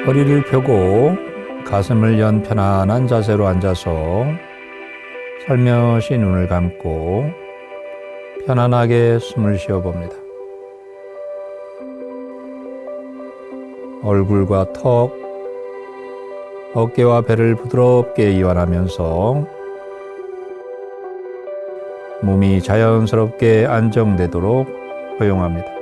허리를 펴고 가슴을 연 편안한 자세로 앉아서 살며시 눈을 감고 편안하게 숨을 쉬어봅니다. 얼굴과 턱, 어깨와 배를 부드럽게 이완하면서 몸이 자연스럽게 안정되도록 허용합니다.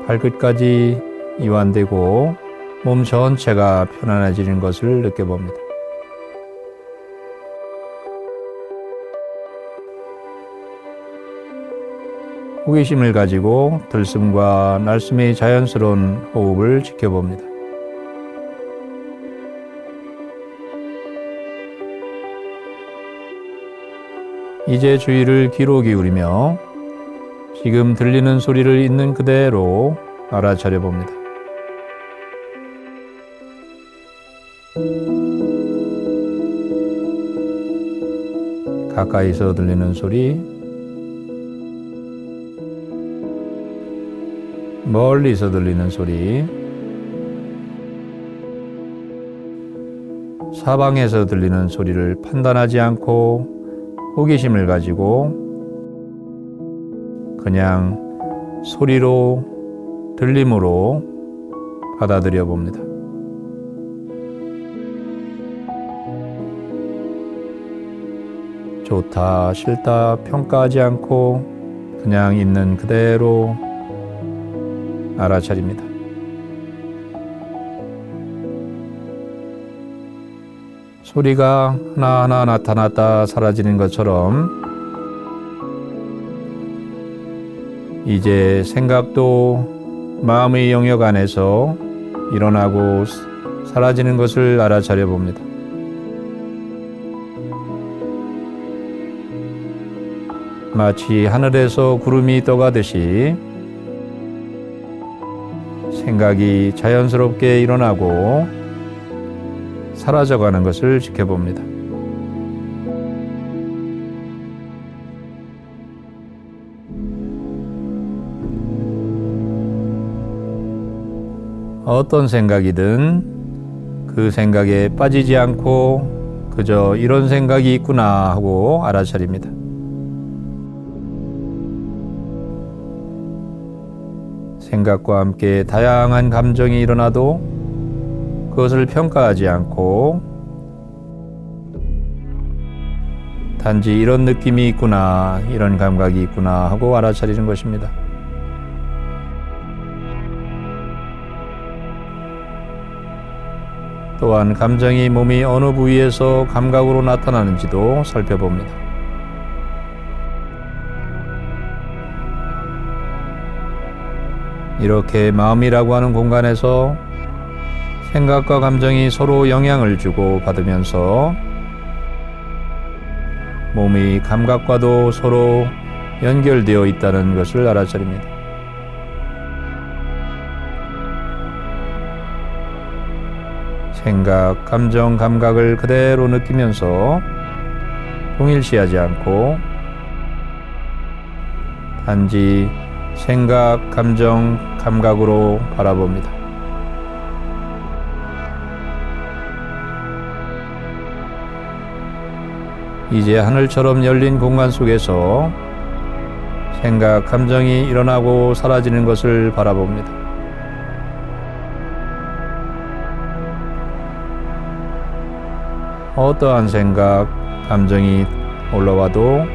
발끝까지 이완되고 몸 전체가 편안해지는 것을 느껴봅니다. 호기심을 가지고 들숨과 날숨의 자연스러운 호흡을 지켜봅니다. 이제 주의를 귀로 기울이며 지금 들리는 소리를 있는 그대로 알아차려 봅니다. 가까이서 들리는 소리, 멀리서 들리는 소리, 사방에서 들리는 소리를 판단하지 않고 호기심을 가지고 그냥 소리로, 들림으로 받아들여 봅니다. 좋다, 싫다 평가하지 않고 그냥 있는 그대로 알아차립니다. 소리가 하나하나 나타났다 사라지는 것처럼 이제 생각도 마음의 영역 안에서 일어나고 사라지는 것을 알아차려 봅니다. 마치 하늘에서 구름이 떠가듯이 생각이 자연스럽게 일어나고 사라져가는 것을 지켜봅니다. 어떤 생각이든 그 생각에 빠지지 않고 그저 이런 생각이 있구나 하고 알아차립니다. 생각과 함께 다양한 감정이 일어나도 그것을 평가하지 않고 단지 이런 느낌이 있구나, 이런 감각이 있구나 하고 알아차리는 것입니다. 또한 감정이 몸이 어느 부위에서 감각으로 나타나는지도 살펴봅니다. 이렇게 마음이라고 하는 공간에서 생각과 감정이 서로 영향을 주고 받으면서 몸의 감각과도 서로 연결되어 있다는 것을 알아차립니다. 생각, 감정, 감각을 그대로 느끼면서 동일시하지 않고 단지 생각, 감정, 감각으로 바라봅니다. 이제 하늘처럼 열린 공간 속에서 생각, 감정이 일어나고 사라지는 것을 바라봅니다. 어떠한 생각, 감정이 올라와도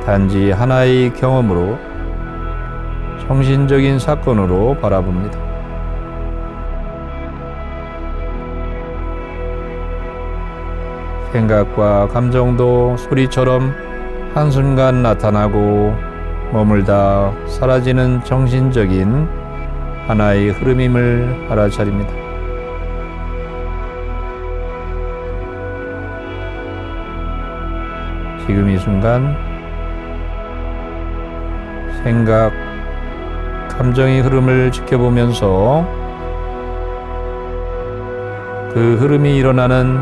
단지 하나의 경험으로, 정신적인 사건으로 바라봅니다. 생각과 감정도 소리처럼 한순간 나타나고 머물다 사라지는 정신적인 하나의 흐름임을 알아차립니다. 지금 이 순간 생각, 감정의 흐름을 지켜보면서 그 흐름이 일어나는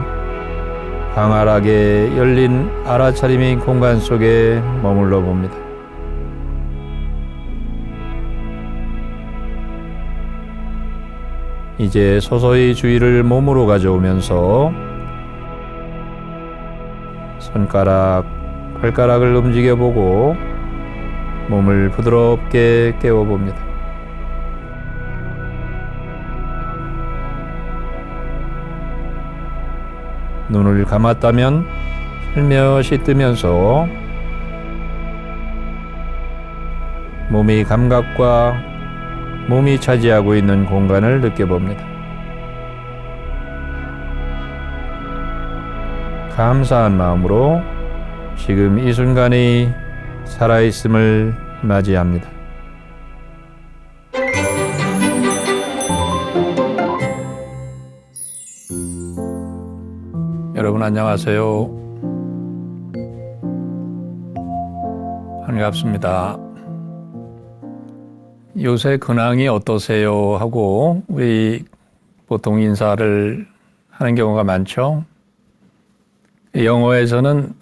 광활하게 열린 알아차림의 공간 속에 머물러 봅니다. 이제 서서히 주의를 몸으로 가져오면서 손가락, 발가락을 움직여보고 몸을 부드럽게 깨워봅니다. 눈을 감았다면 살며시 뜨면서 몸의 감각과 몸이 차지하고 있는 공간을 느껴봅니다. 감사한 마음으로 지금 이 순간의 살아있음을 맞이합니다. 여러분 안녕하세요. 반갑습니다. 요새 근황이 어떠세요? 하고 우리 보통 인사를 하는 경우가 많죠. 영어에서는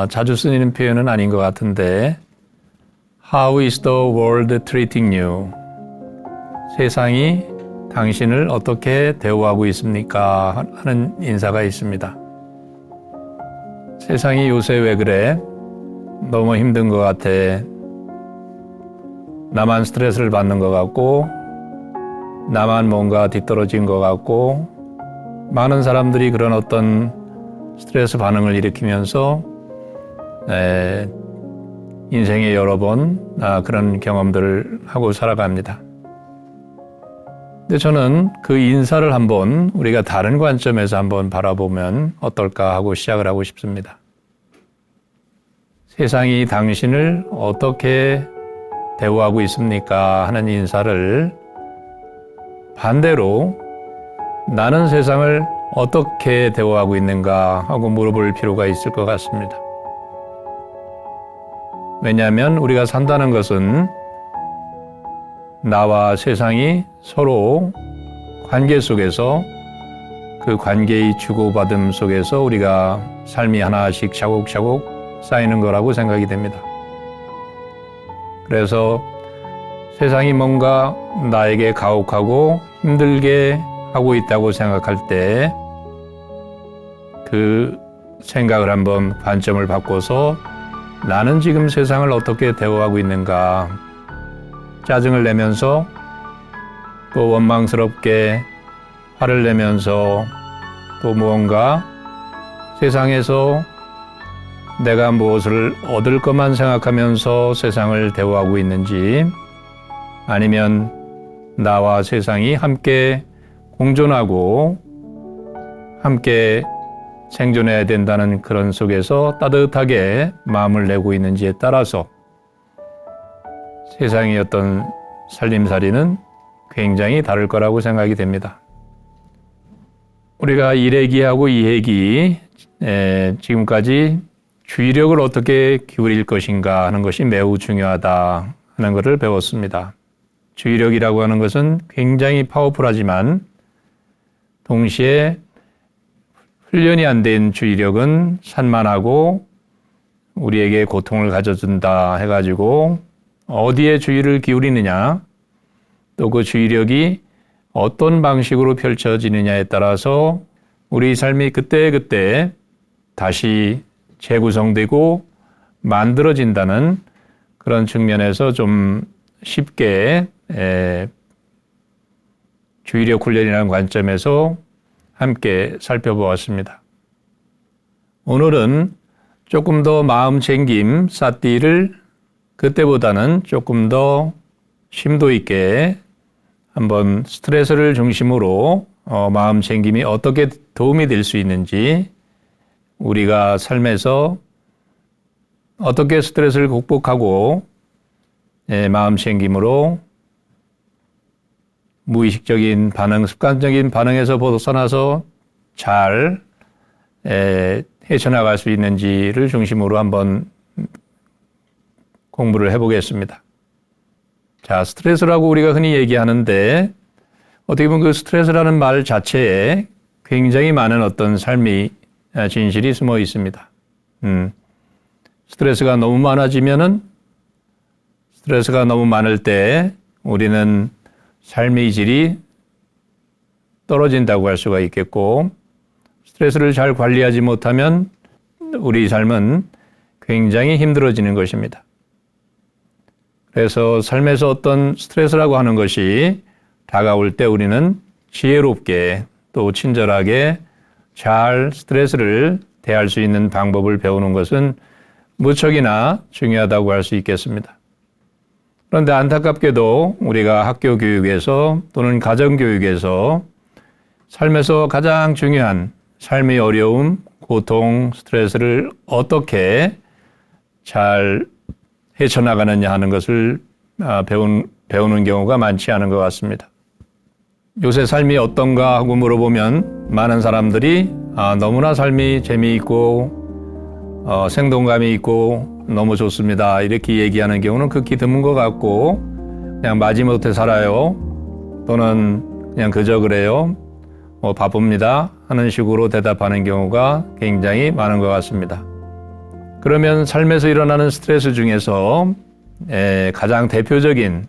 자주 쓰이는 표현은 아닌 것 같은데 How is the world treating you? 세상이 당신을 어떻게 대우하고 있습니까? 하는 인사가 있습니다. 세상이 요새 왜 그래? 너무 힘든 것 같아. 나만 스트레스를 받는 것 같고 나만 뭔가 뒤떨어진 것 같고 많은 사람들이 그런 어떤 스트레스 반응을 일으키면서 인생에 여러 번 그런 경험들을 하고 살아갑니다. 근데 저는 그 인사를 한번 우리가 다른 관점에서 한번 바라보면 어떨까 하고 시작을 하고 싶습니다. 세상이 당신을 어떻게 대우하고 있습니까? 하는 인사를 반대로 나는 세상을 어떻게 대우하고 있는가 하고 물어볼 필요가 있을 것 같습니다. 왜냐하면 우리가 산다는 것은 나와 세상이 서로 관계 속에서 그 관계의 주고받음 속에서 우리가 삶이 하나씩 차곡차곡 쌓이는 거라고 생각이 됩니다. 그래서 세상이 뭔가 나에게 가혹하고 힘들게 하고 있다고 생각할 때 그 생각을 한번 관점을 바꿔서 나는 지금 세상을 어떻게 대우하고 있는가, 짜증을 내면서 또 원망스럽게 화를 내면서 또 무언가 세상에서 내가 무엇을 얻을 것만 생각하면서 세상을 대우하고 있는지, 아니면 나와 세상이 함께 공존하고 함께 생존해야 된다는 그런 속에서 따뜻하게 마음을 내고 있는지에 따라서 세상의 어떤 살림살이는 굉장히 다를 거라고 생각이 됩니다. 우리가 1회기하고 2회기 지금까지 주의력을 어떻게 기울일 것인가 하는 것이 매우 중요하다 하는 것을 배웠습니다. 주의력이라고 하는 것은 굉장히 파워풀하지만 동시에 훈련이 안 된 주의력은 산만하고 우리에게 고통을 가져준다 해가지고 어디에 주의를 기울이느냐, 또 그 주의력이 어떤 방식으로 펼쳐지느냐에 따라서 우리 삶이 그때그때 다시 재구성되고 만들어진다는 그런 측면에서 좀 쉽게 주의력 훈련이라는 관점에서 함께 살펴보았습니다. 오늘은 조금 더 마음 챙김, 사띠를 그때보다는 조금 더 심도 있게 한번 스트레스를 중심으로 마음 챙김이 어떻게 도움이 될 수 있는지, 우리가 삶에서 어떻게 스트레스를 극복하고 마음 챙김으로 무의식적인 반응, 습관적인 반응에서 벗어나서 잘 헤쳐나갈 수 있는지를 중심으로 한번 공부를 해보겠습니다. 자, 스트레스라고 우리가 흔히 얘기하는데 어떻게 보면 그 스트레스라는 말 자체에 굉장히 많은 어떤 삶이 진실이 숨어 있습니다. 스트레스가 너무 많을 때 우리는 삶의 질이 떨어진다고 할 수가 있겠고, 스트레스를 잘 관리하지 못하면 우리 삶은 굉장히 힘들어지는 것입니다. 그래서 삶에서 어떤 스트레스라고 하는 것이 다가올 때 우리는 지혜롭게 또 친절하게 잘 스트레스를 대할 수 있는 방법을 배우는 것은 무척이나 중요하다고 할 수 있겠습니다. 그런데 안타깝게도 우리가 학교 교육에서 또는 가정 교육에서 삶에서 가장 중요한 삶의 어려움, 고통, 스트레스를 어떻게 잘 헤쳐나가느냐 하는 것을 배우는 경우가 많지 않은 것 같습니다. 요새 삶이 어떤가 하고 물어보면 많은 사람들이 너무나 삶이 재미있고 생동감이 있고 너무 좋습니다, 이렇게 얘기하는 경우는 극히 드문 것 같고, 그냥 마지못해 살아요, 또는 그냥 그저 그래요, 바쁩니다 하는 식으로 대답하는 경우가 굉장히 많은 것 같습니다. 그러면 삶에서 일어나는 스트레스 중에서 가장 대표적인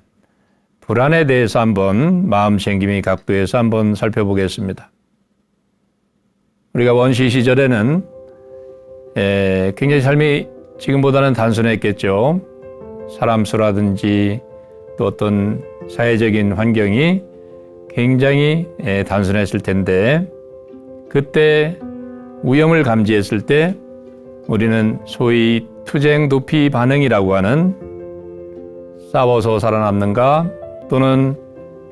불안에 대해서 한번 마음 챙김의 각도에서 한번 살펴보겠습니다. 우리가 원시 시절에는 굉장히 삶이 지금보다는 단순했겠죠. 사람 수라든지 또 어떤 사회적인 환경이 굉장히 단순했을 텐데, 그때 위험을 감지했을 때 우리는 소위 투쟁 도피 반응이라고 하는, 싸워서 살아남는가 또는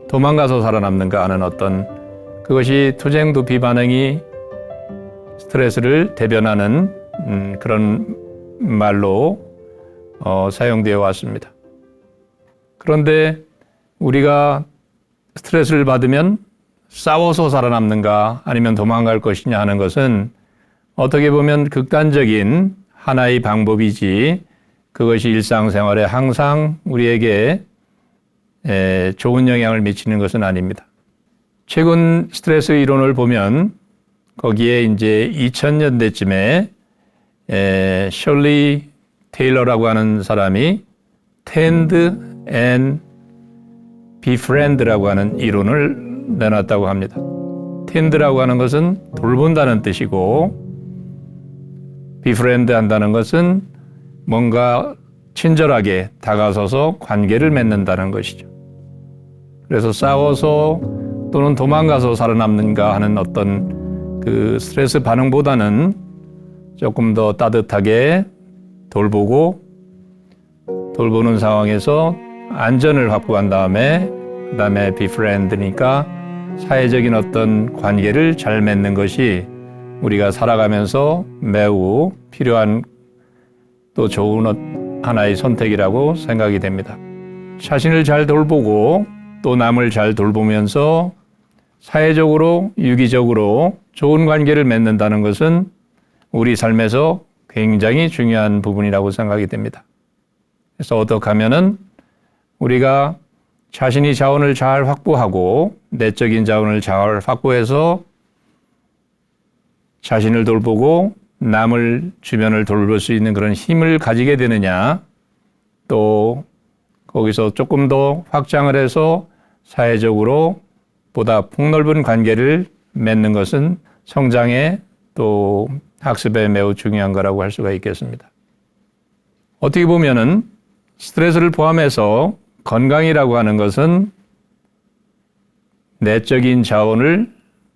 도망가서 살아남는가 하는 어떤, 그것이 투쟁 도피 반응이 스트레스를 대변하는 그런 말로 사용되어 왔습니다. 그런데 우리가 스트레스를 받으면 싸워서 살아남는가 아니면 도망갈 것이냐 하는 것은 어떻게 보면 극단적인 하나의 방법이지, 그것이 일상생활에 항상 우리에게 좋은 영향을 미치는 것은 아닙니다. 최근 스트레스 이론을 보면 거기에 이제 2000년대쯤에 셜리 테일러라고 하는 사람이 Tend and Befriend라고 하는 이론을 내놨다고 합니다. Tend라고 하는 것은 돌본다는 뜻이고, Befriend 한다는 것은 뭔가 친절하게 다가서서 관계를 맺는다는 것이죠. 그래서 싸워서 또는 도망가서 살아남는가 하는 어떤 그 스트레스 반응보다는 조금 더 따뜻하게 돌보는 상황에서 안전을 확보한 다음에 그다음에 befriend니까 사회적인 어떤 관계를 잘 맺는 것이 우리가 살아가면서 매우 필요한 또 좋은 하나의 선택이라고 생각이 됩니다. 자신을 잘 돌보고 또 남을 잘 돌보면서 사회적으로 유기적으로 좋은 관계를 맺는다는 것은 우리 삶에서 굉장히 중요한 부분이라고 생각이 됩니다. 그래서 어떻게 하면은 우리가 자신이 자원을 잘 확보하고 내적인 자원을 잘 확보해서 자신을 돌보고 남을 주변을 돌볼 수 있는 그런 힘을 가지게 되느냐, 또 거기서 조금 더 확장을 해서 사회적으로 보다 폭넓은 관계를 맺는 것은 성장에 또 학습에 매우 중요한 거라고 할 수가 있겠습니다. 어떻게 보면은 스트레스를 포함해서 건강이라고 하는 것은 내적인 자원을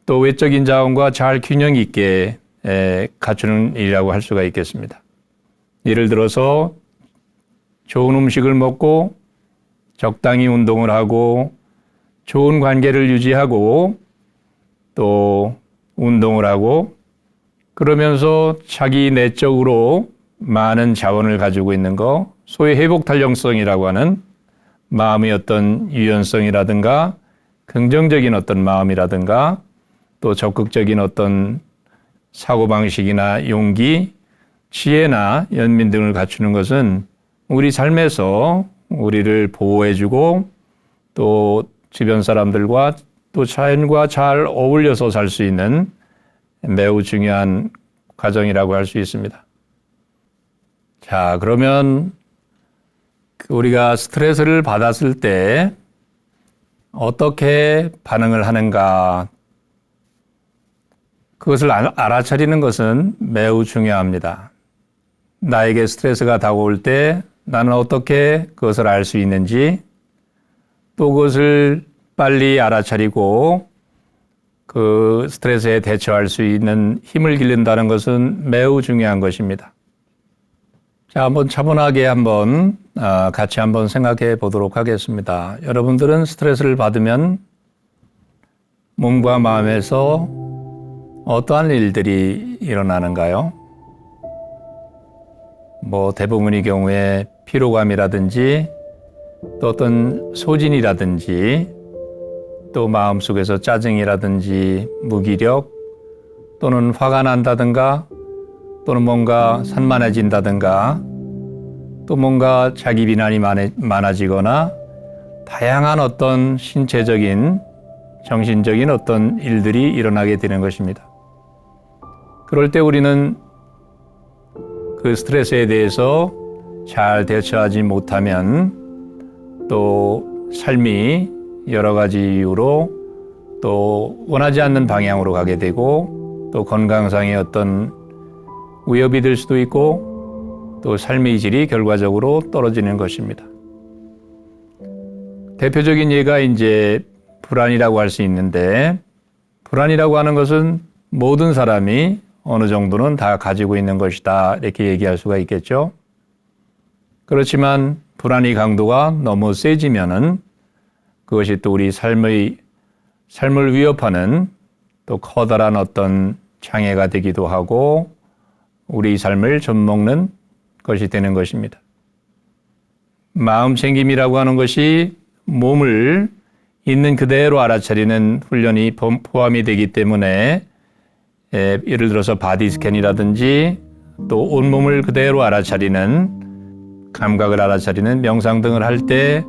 또 외적인 자원과 잘 균형 있게 갖추는 일이라고 할 수가 있겠습니다. 예를 들어서 좋은 음식을 먹고 적당히 운동을 하고 좋은 관계를 유지하고 또 운동을 하고 그러면서 자기 내적으로 많은 자원을 가지고 있는 거, 소위 회복 탄력성이라고 하는 마음의 어떤 유연성이라든가 긍정적인 어떤 마음이라든가 또 적극적인 어떤 사고방식이나 용기, 지혜나 연민 등을 갖추는 것은 우리 삶에서 우리를 보호해주고 또 주변 사람들과 또 자연과 잘 어울려서 살 수 있는 매우 중요한 과정이라고 할 수 있습니다. 자, 그러면 우리가 스트레스를 받았을 때 어떻게 반응을 하는가? 그것을 알아차리는 것은 매우 중요합니다. 나에게 스트레스가 다가올 때 나는 어떻게 그것을 알 수 있는지, 또 그것을 빨리 알아차리고 그 스트레스에 대처할 수 있는 힘을 기른다는 것은 매우 중요한 것입니다. 자, 한번 차분하게 같이 한번 생각해 보도록 하겠습니다. 여러분들은 스트레스를 받으면 몸과 마음에서 어떠한 일들이 일어나는가요? 대부분의 경우에 피로감이라든지 또 어떤 소진이라든지 또 마음속에서 짜증이라든지 무기력 또는 화가 난다든가 또는 뭔가 산만해진다든가 또 뭔가 자기 비난이 많아지거나 다양한 어떤 신체적인 정신적인 어떤 일들이 일어나게 되는 것입니다. 그럴 때 우리는 그 스트레스에 대해서 잘 대처하지 못하면 또 삶이 여러 가지 이유로 또 원하지 않는 방향으로 가게 되고 또 건강상의 어떤 위협이 될 수도 있고 또 삶의 질이 결과적으로 떨어지는 것입니다. 대표적인 예가 이제 불안이라고 할 수 있는데, 불안이라고 하는 것은 모든 사람이 어느 정도는 다 가지고 있는 것이다, 이렇게 얘기할 수가 있겠죠. 그렇지만 불안의 강도가 너무 세지면은 그것이 또 우리 삶을 위협하는 또 커다란 어떤 장애가 되기도 하고 우리 삶을 좀먹는 것이 되는 것입니다. 마음 챙김이라고 하는 것이 몸을 있는 그대로 알아차리는 훈련이 포함이 되기 때문에 예를 들어서 바디 스캔이라든지 또 온몸을 그대로 알아차리는 감각을 알아차리는 명상 등을 할 때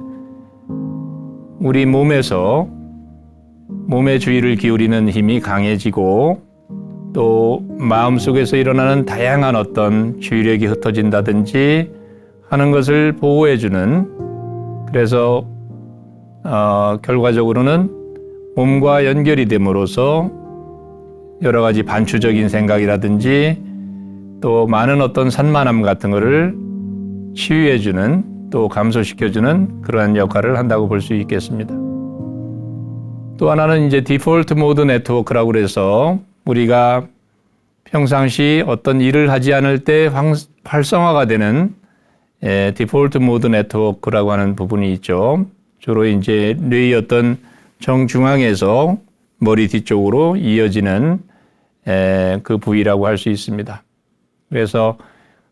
우리 몸의 주의를 기울이는 힘이 강해지고 또 마음속에서 일어나는 다양한 어떤 주의력이 흩어진다든지 하는 것을 보호해주는, 그래서 결과적으로는 몸과 연결이 됨으로써 여러 가지 반추적인 생각이라든지 또 많은 어떤 산만함 같은 것을 치유해주는 또 감소시켜주는 그러한 역할을 한다고 볼 수 있겠습니다. 또 하나는 이제 디폴트 모드 네트워크라고 그래서 우리가 평상시 어떤 일을 하지 않을 때 활성화가 되는 디폴트 모드 네트워크라고 하는 부분이 있죠. 주로 이제 뇌의 어떤 정중앙에서 머리 뒤쪽으로 이어지는 그 부위라고 할 수 있습니다. 그래서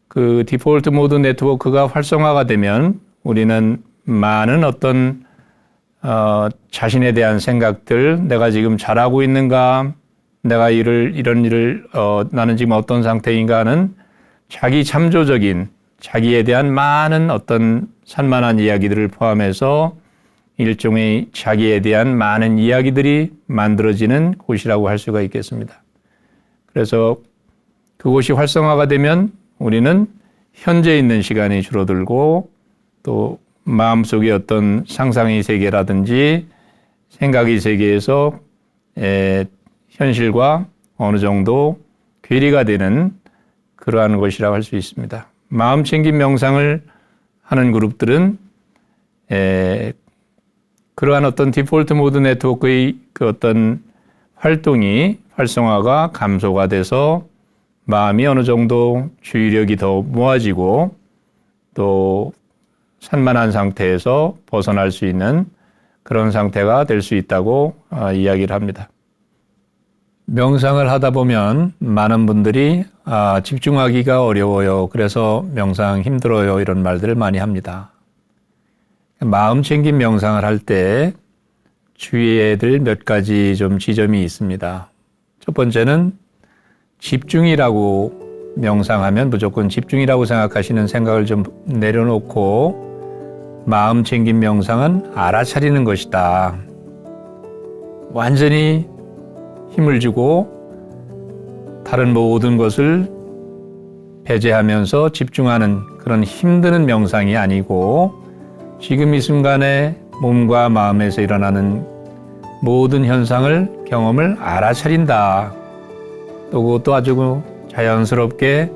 그 디폴트 모드 네트워크가 활성화가 되면 우리는 많은 어떤 자신에 대한 생각들, 내가 지금 잘하고 있는가, 내가 이런 일을 나는 지금 어떤 상태인가 하는 자기 참조적인, 자기에 대한 많은 어떤 산만한 이야기들을 포함해서 일종의 자기에 대한 많은 이야기들이 만들어지는 곳이라고 할 수가 있겠습니다. 그래서 그곳이 활성화가 되면 우리는 현재 있는 시간이 줄어들고 또 마음속의 어떤 상상의 세계라든지 생각의 세계에서 현실과 어느 정도 괴리가 되는 그러한 것이라고 할 수 있습니다. 마음 챙김 명상을 하는 그룹들은 그러한 어떤 디폴트 모드 네트워크의 그 어떤 활동이 활성화가 감소가 돼서 마음이 어느 정도 주의력이 더 모아지고 또 산만한 상태에서 벗어날 수 있는 그런 상태가 될 수 있다고 이야기를 합니다. 명상을 하다 보면 많은 분들이 집중하기가 어려워요. 그래서 명상 힘들어요. 이런 말들을 많이 합니다. 마음 챙김 명상을 할 때 주의해야 될 몇 가지 좀 지점이 있습니다. 첫 번째는 집중이라고 명상하면 무조건 집중이라고 생각하시는 생각을 좀 내려놓고 마음 챙김 명상은 알아차리는 것이다. 완전히 힘을 주고 다른 모든 것을 배제하면서 집중하는 그런 힘드는 명상이 아니고 지금 이 순간에 몸과 마음에서 일어나는 모든 현상을 경험을 알아차린다. 또 그것도 아주 자연스럽게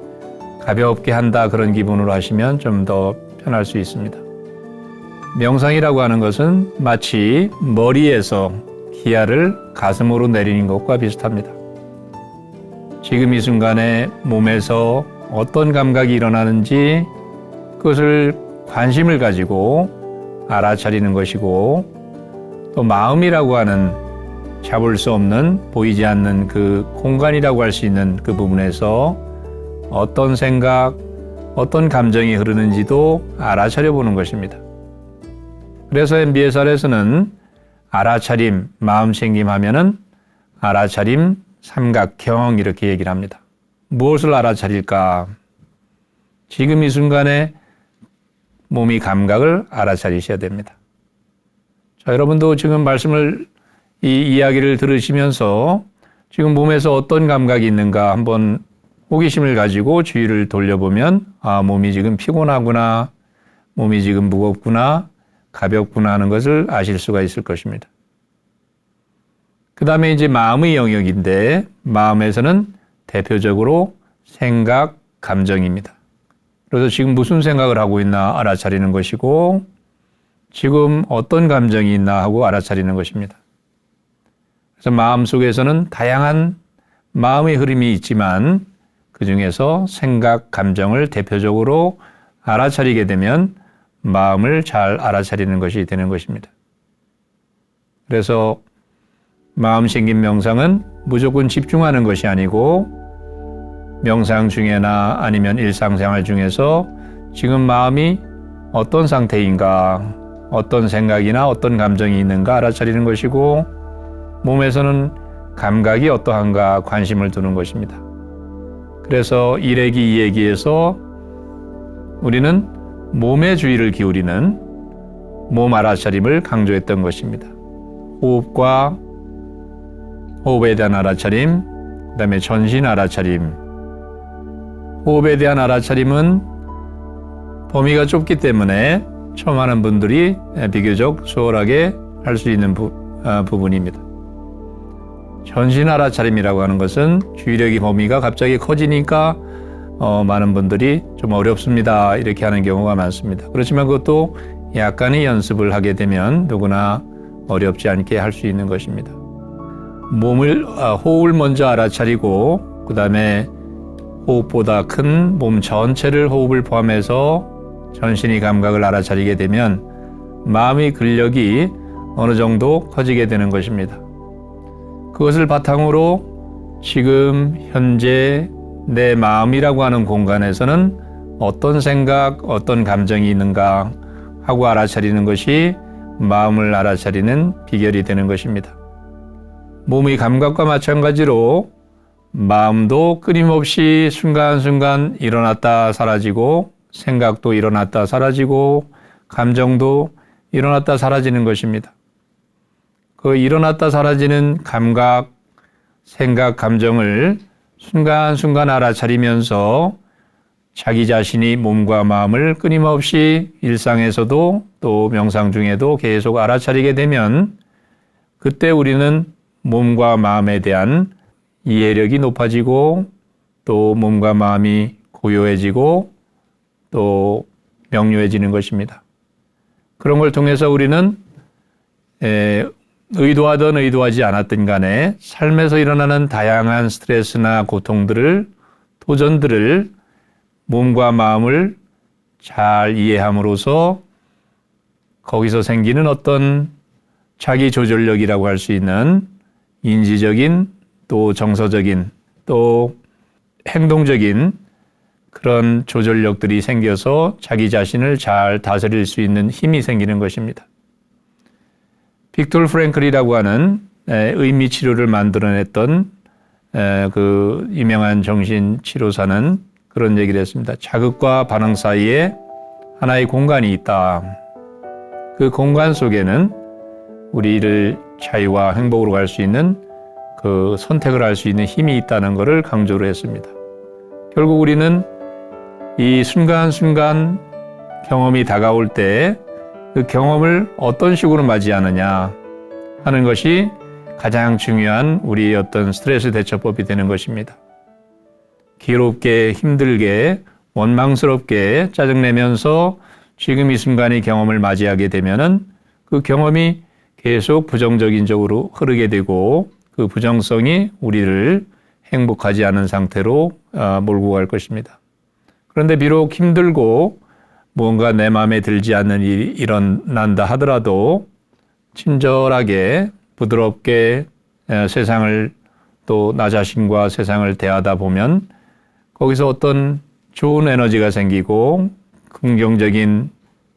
가볍게 한다 그런 기분으로 하시면 좀 더 편할 수 있습니다. 명상이라고 하는 것은 마치 머리에서 기아를 가슴으로 내리는 것과 비슷합니다. 지금 이 순간에 몸에서 어떤 감각이 일어나는지 그것을 관심을 가지고 알아차리는 것이고 또 마음이라고 하는 잡을 수 없는 보이지 않는 그 공간이라고 할 수 있는 그 부분에서 어떤 생각, 어떤 감정이 흐르는지도 알아차려 보는 것입니다. 그래서 MBSR에서는 알아차림, 마음챙김 하면은 알아차림, 삼각형 이렇게 얘기를 합니다. 무엇을 알아차릴까? 지금 이 순간에 몸이 감각을 알아차리셔야 됩니다. 자, 여러분도 지금 이 이야기를 들으시면서 지금 몸에서 어떤 감각이 있는가 한번 호기심을 가지고 주위를 돌려보면 몸이 지금 피곤하구나, 몸이 지금 무겁구나, 가볍구나 하는 것을 아실 수가 있을 것입니다. 그 다음에 이제 마음의 영역인데 마음에서는 대표적으로 생각, 감정입니다. 그래서 지금 무슨 생각을 하고 있나 알아차리는 것이고 지금 어떤 감정이 있나 하고 알아차리는 것입니다. 그래서 마음 속에서는 다양한 마음의 흐름이 있지만 그 중에서 생각, 감정을 대표적으로 알아차리게 되면 마음을 잘 알아차리는 것이 되는 것입니다. 그래서 마음챙김 명상은 무조건 집중하는 것이 아니고 명상 중에나 아니면 일상생활 중에서 지금 마음이 어떤 상태인가, 어떤 생각이나 어떤 감정이 있는가 알아차리는 것이고 몸에서는 감각이 어떠한가 관심을 두는 것입니다. 그래서 1회기, 2회기에서 우리는 몸의 주의를 기울이는 몸 알아차림을 강조했던 것입니다. 호흡에 대한 알아차림, 그 다음에 전신 알아차림. 호흡에 대한 알아차림은 범위가 좁기 때문에 처음 하는 분들이 비교적 수월하게 할 수 있는 부분입니다. 전신 알아차림이라고 하는 것은 주의력의 범위가 갑자기 커지니까 많은 분들이 좀 어렵습니다. 이렇게 하는 경우가 많습니다. 그렇지만 그것도 약간의 연습을 하게 되면 누구나 어렵지 않게 할 수 있는 것입니다. 호흡을 먼저 알아차리고 그 다음에 호흡보다 큰 몸 전체를 호흡을 포함해서 전신의 감각을 알아차리게 되면 마음의 근력이 어느 정도 커지게 되는 것입니다. 그것을 바탕으로 지금 현재 내 마음이라고 하는 공간에서는 어떤 생각, 어떤 감정이 있는가 하고 알아차리는 것이 마음을 알아차리는 비결이 되는 것입니다. 몸의 감각과 마찬가지로 마음도 끊임없이 순간순간 일어났다 사라지고 생각도 일어났다 사라지고 감정도 일어났다 사라지는 것입니다. 그 일어났다 사라지는 감각, 생각, 감정을 순간순간 알아차리면서 자기 자신이 몸과 마음을 끊임없이 일상에서도 또 명상 중에도 계속 알아차리게 되면 그때 우리는 몸과 마음에 대한 이해력이 높아지고 또 몸과 마음이 고요해지고 또 명료해지는 것입니다. 그런 걸 통해서 우리는 의도하든 의도하지 않았든 간에 삶에서 일어나는 다양한 스트레스나 고통들을, 도전들을 몸과 마음을 잘 이해함으로써 거기서 생기는 어떤 자기 조절력이라고 할 수 있는 인지적인 또 정서적인 또 행동적인 그런 조절력들이 생겨서 자기 자신을 잘 다스릴 수 있는 힘이 생기는 것입니다. 빅토르 프랭클이라고 하는 의미치료를 만들어냈던 그 유명한 정신치료사는 그런 얘기를 했습니다. 자극과 반응 사이에 하나의 공간이 있다. 그 공간 속에는 우리를 자유와 행복으로 갈 수 있는 그 선택을 할 수 있는 힘이 있다는 것을 강조를 했습니다. 결국 우리는 이 순간순간 경험이 다가올 때 그 경험을 어떤 식으로 맞이하느냐 하는 것이 가장 중요한 우리의 어떤 스트레스 대처법이 되는 것입니다. 기롭게, 힘들게, 원망스럽게 짜증내면서 지금 이 순간의 경험을 맞이하게 되면은 그 경험이 계속 부정적인 쪽으로 흐르게 되고 그 부정성이 우리를 행복하지 않은 상태로 몰고 갈 것입니다. 그런데 비록 힘들고 무언가 내 마음에 들지 않는 일이 일어난다 하더라도 친절하게 부드럽게 세상을 또 나 자신과 세상을 대하다 보면 거기서 어떤 좋은 에너지가 생기고 긍정적인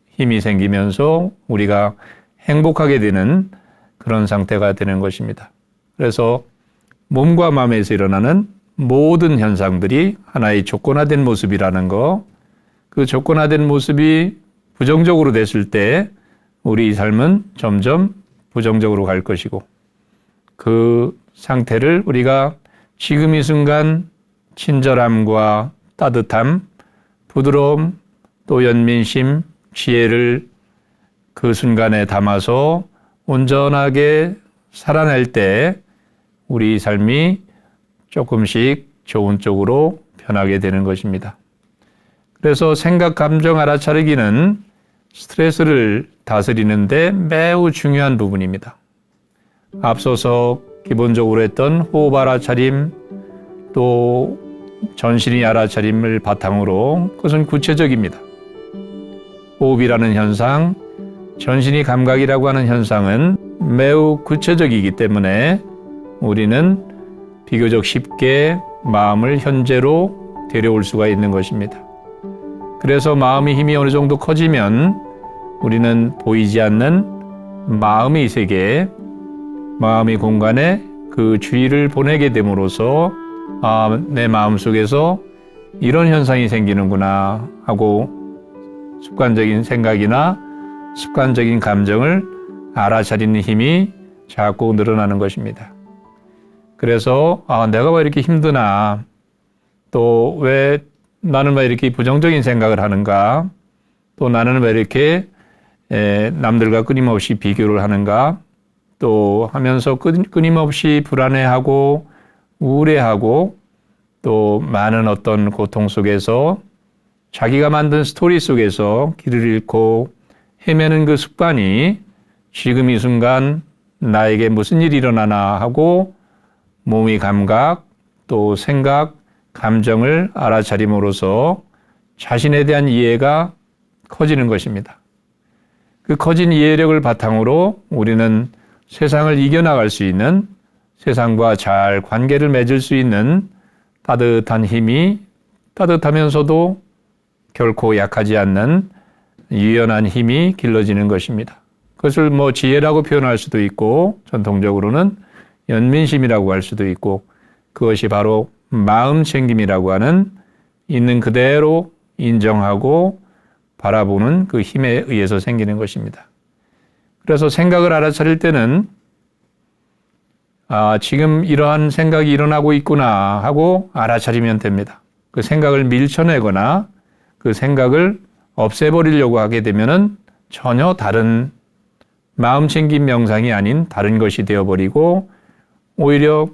힘이 생기면서 우리가 행복하게 되는 그런 상태가 되는 것입니다. 그래서 몸과 마음에서 일어나는 모든 현상들이 하나의 조건화된 모습이라는 거, 그 조건화된 모습이 부정적으로 됐을 때 우리 삶은 점점 부정적으로 갈 것이고 그 상태를 우리가 지금 이 순간 친절함과 따뜻함, 부드러움, 또 연민심, 지혜를 그 순간에 담아서 온전하게 살아낼 때 우리 삶이 조금씩 좋은 쪽으로 변하게 되는 것입니다. 그래서 생각, 감정 알아차리기는 스트레스를 다스리는데 매우 중요한 부분입니다. 앞서서 기본적으로 했던 호흡 알아차림, 또 전신의 알아차림을 바탕으로 그것은 구체적입니다. 호흡이라는 현상, 전신의 감각이라고 하는 현상은 매우 구체적이기 때문에 우리는 비교적 쉽게 마음을 현재로 데려올 수가 있는 것입니다. 그래서 마음의 힘이 어느 정도 커지면 우리는 보이지 않는 마음의 세계, 마음의 공간에 그 주의를 보내게 됨으로써 내 마음 속에서 이런 현상이 생기는구나 하고 습관적인 생각이나 습관적인 감정을 알아차리는 힘이 자꾸 늘어나는 것입니다. 그래서 내가 왜 이렇게 힘드나, 또 왜 나는 왜 이렇게 부정적인 생각을 하는가, 또 나는 왜 이렇게 남들과 끊임없이 비교를 하는가, 또 하면서 끊임없이 불안해하고 우울해하고 또 많은 어떤 고통 속에서 자기가 만든 스토리 속에서 길을 잃고 헤매는 그 습관이 지금 이 순간 나에게 무슨 일이 일어나나 하고 몸의 감각, 또 생각, 감정을 알아차림으로써 자신에 대한 이해가 커지는 것입니다. 그 커진 이해력을 바탕으로 우리는 세상을 이겨나갈 수 있는, 세상과 잘 관계를 맺을 수 있는 따뜻한 힘이, 따뜻하면서도 결코 약하지 않는 유연한 힘이 길러지는 것입니다. 그것을 지혜라고 표현할 수도 있고 전통적으로는 연민심이라고 할 수도 있고, 그것이 바로 마음 챙김이라고 하는 있는 그대로 인정하고 바라보는 그 힘에 의해서 생기는 것입니다. 그래서 생각을 알아차릴 때는 지금 이러한 생각이 일어나고 있구나 하고 알아차리면 됩니다. 그 생각을 밀쳐내거나 그 생각을 없애버리려고 하게 되면은 전혀 다른 마음챙김 명상이 아닌 다른 것이 되어버리고 오히려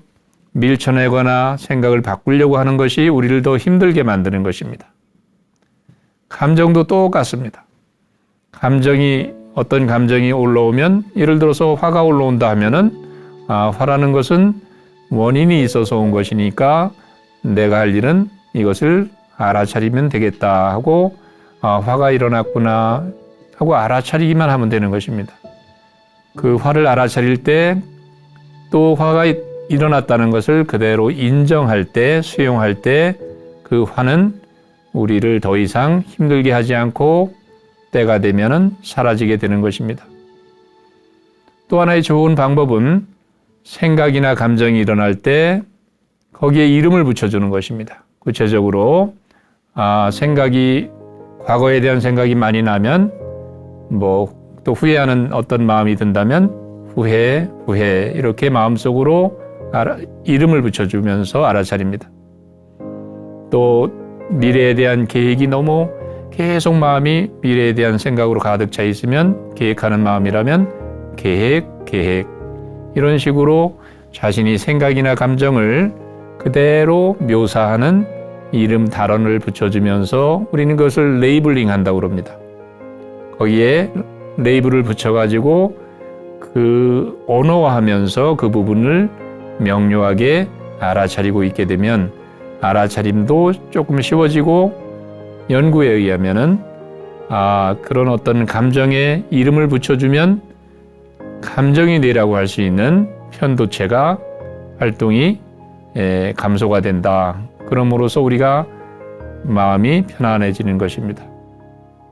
밀쳐내거나 생각을 바꾸려고 하는 것이 우리를 더 힘들게 만드는 것입니다. 감정도 똑같습니다. 어떤 감정이 올라오면, 예를 들어서 화가 올라온다 하면은 화라는 것은 원인이 있어서 온 것이니까 내가 할 일은 이것을 알아차리면 되겠다 하고 화가 일어났구나 하고 알아차리기만 하면 되는 것입니다. 그 화를 알아차릴 때 또 화가 일어났다는 것을 그대로 인정할 때, 수용할 때 그 화는 우리를 더 이상 힘들게 하지 않고 때가 되면은 사라지게 되는 것입니다. 또 하나의 좋은 방법은 생각이나 감정이 일어날 때 거기에 이름을 붙여주는 것입니다. 구체적으로 과거에 대한 생각이 많이 나면 또 후회하는 어떤 마음이 든다면 후회 이렇게 마음속으로 이름을 붙여주면서 알아차립니다. 또 미래에 대한 계획이 너무 계속 마음이 미래에 대한 생각으로 가득 차 있으면, 계획하는 마음이라면 계획 이런 식으로 자신이 생각이나 감정을 그대로 묘사하는 이름 단어를 붙여주면서 우리는 그것을 레이블링 한다고 합니다. 거기에 레이블을 붙여가지고 그 언어화하면서 그 부분을 명료하게 알아차리고 있게 되면 알아차림도 조금 쉬워지고, 연구에 의하면은 그런 어떤 감정에 이름을 붙여주면 감정이 뇌라고 할 수 있는 편도체가 활동이 감소가 된다. 그러므로써 우리가 마음이 편안해지는 것입니다.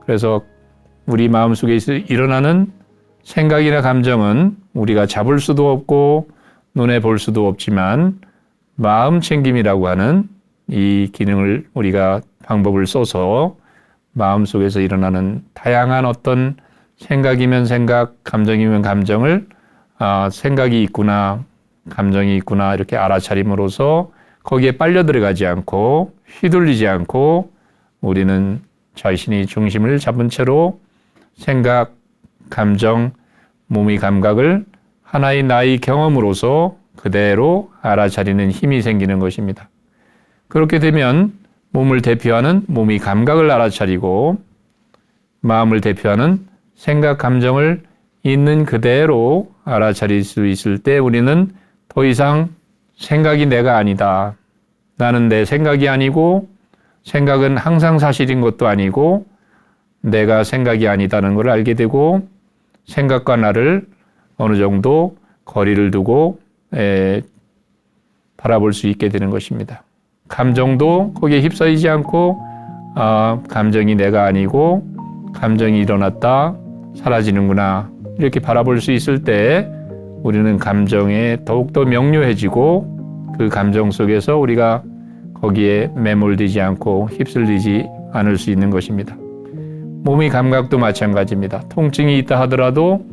그래서 우리 마음속에 일어나는 생각이나 감정은 우리가 잡을 수도 없고 눈에 볼 수도 없지만, 마음 챙김이라고 하는 이 기능을 우리가 방법을 써서 마음속에서 일어나는 다양한 어떤 생각이면 생각, 감정이면 감정을 생각이 있구나, 감정이 있구나 이렇게 알아차림으로써 거기에 빨려 들어가지 않고 휘둘리지 않고 우리는 자신이 중심을 잡은 채로 생각, 감정, 몸의 감각을 하나의 나의 경험으로서 그대로 알아차리는 힘이 생기는 것입니다. 그렇게 되면 몸을 대표하는 몸의 감각을 알아차리고 마음을 대표하는 생각, 감정을 있는 그대로 알아차릴 수 있을 때 우리는 더 이상 생각이 내가 아니다. 나는 내 생각이 아니고 생각은 항상 사실인 것도 아니고 내가 생각이 아니다는 걸 알게 되고, 생각과 나를 어느 정도 거리를 두고 바라볼 수 있게 되는 것입니다. 감정도 거기에 휩싸이지 않고 감정이 내가 아니고 감정이 일어났다 사라지는구나 이렇게 바라볼 수 있을 때 우리는 감정에 더욱더 명료해지고, 그 감정 속에서 우리가 거기에 매몰되지 않고 휩쓸리지 않을 수 있는 것입니다. 몸의 감각도 마찬가지입니다. 통증이 있다 하더라도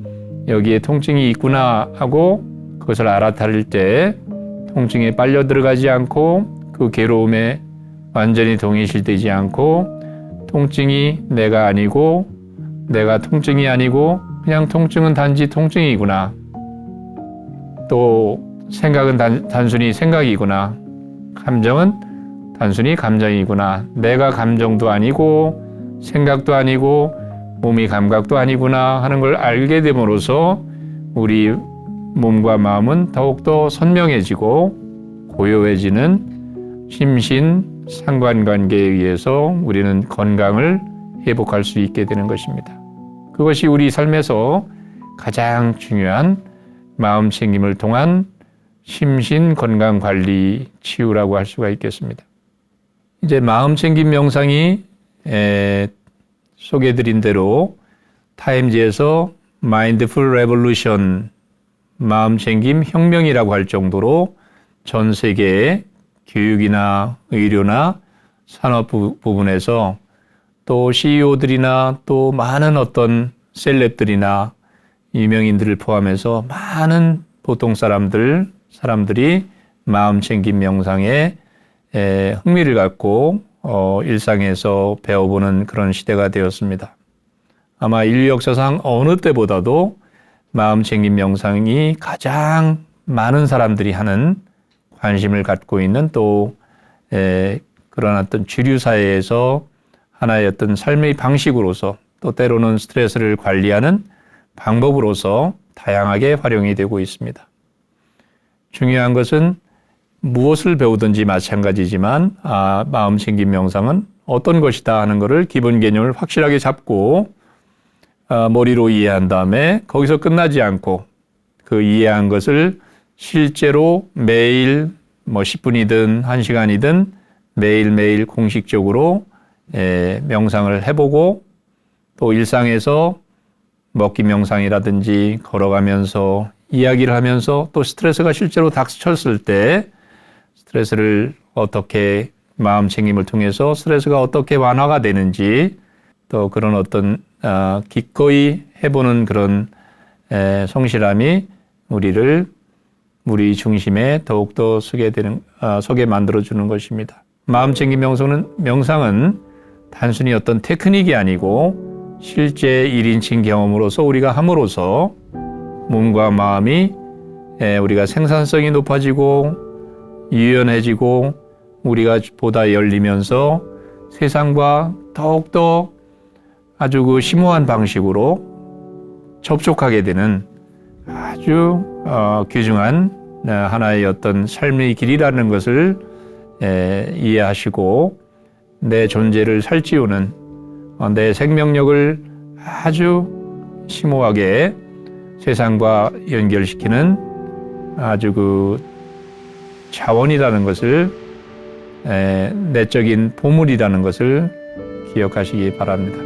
여기에 통증이 있구나 하고 그것을 알아차릴 때 통증에 빨려 들어가지 않고 그 괴로움에 완전히 동일시되지 않고, 통증이 내가 아니고 내가 통증이 아니고 그냥 통증은 단지 통증이구나, 또 생각은 단순히 생각이구나, 감정은 단순히 감정이구나, 내가 감정도 아니고 생각도 아니고 몸의 감각도 아니구나 하는 걸 알게 됨으로써 우리 몸과 마음은 더욱더 선명해지고 고요해지는 심신 상관관계에 의해서 우리는 건강을 회복할 수 있게 되는 것입니다. 그것이 우리 삶에서 가장 중요한 마음 챙김을 통한 심신 건강 관리 치유라고 할 수가 있겠습니다. 이제 마음 챙김 명상이 소개해드린 대로 타임지에서 마인드풀 레볼루션, 마음 챙김 혁명이라고 할 정도로 전 세계의 교육이나 의료나 산업 부분에서 또 CEO들이나 또 많은 어떤 셀럽들이나 유명인들을 포함해서 많은 보통 사람들이 마음 챙김 명상에 흥미를 갖고 일상에서 배워보는 그런 시대가 되었습니다. 아마 인류 역사상 어느 때보다도 마음 챙김 명상이 가장 많은 사람들이 하는, 관심을 갖고 있는, 또 그런 어떤 주류 사회에서 하나의 어떤 삶의 방식으로서, 또 때로는 스트레스를 관리하는 방법으로서 다양하게 활용이 되고 있습니다. 중요한 것은 무엇을 배우든지 마찬가지지만 마음 챙김 명상은 어떤 것이다 하는 것을 기본 개념을 확실하게 잡고 머리로 이해한 다음에 거기서 끝나지 않고 그 이해한 것을 실제로 매일 10분이든 1시간이든 매일매일 공식적으로 명상을 해보고, 또 일상에서 먹기 명상이라든지 걸어가면서 이야기를 하면서, 또 스트레스가 실제로 닥쳤을 때 스트레스를 어떻게 마음 챙김을 통해서 스트레스가 어떻게 완화가 되는지, 또 그런 어떤 기꺼이 해보는 그런 성실함이 우리를 우리 중심에 더욱더 서게 만들어주는 것입니다. 마음챙김 명상은 단순히 어떤 테크닉이 아니고 실제 1인칭 경험으로서 우리가 함으로써 몸과 마음이 우리가 생산성이 높아지고 유연해지고 우리가 보다 열리면서 세상과 더욱더 아주 그 심오한 방식으로 접촉하게 되는 아주 귀중한 하나의 어떤 삶의 길이라는 것을 이해하시고 내 존재를 살찌우는 내 생명력을 아주 심오하게 세상과 연결시키는 아주 그 자원이라는 것을 내적인 보물이라는 것을 기억하시기 바랍니다.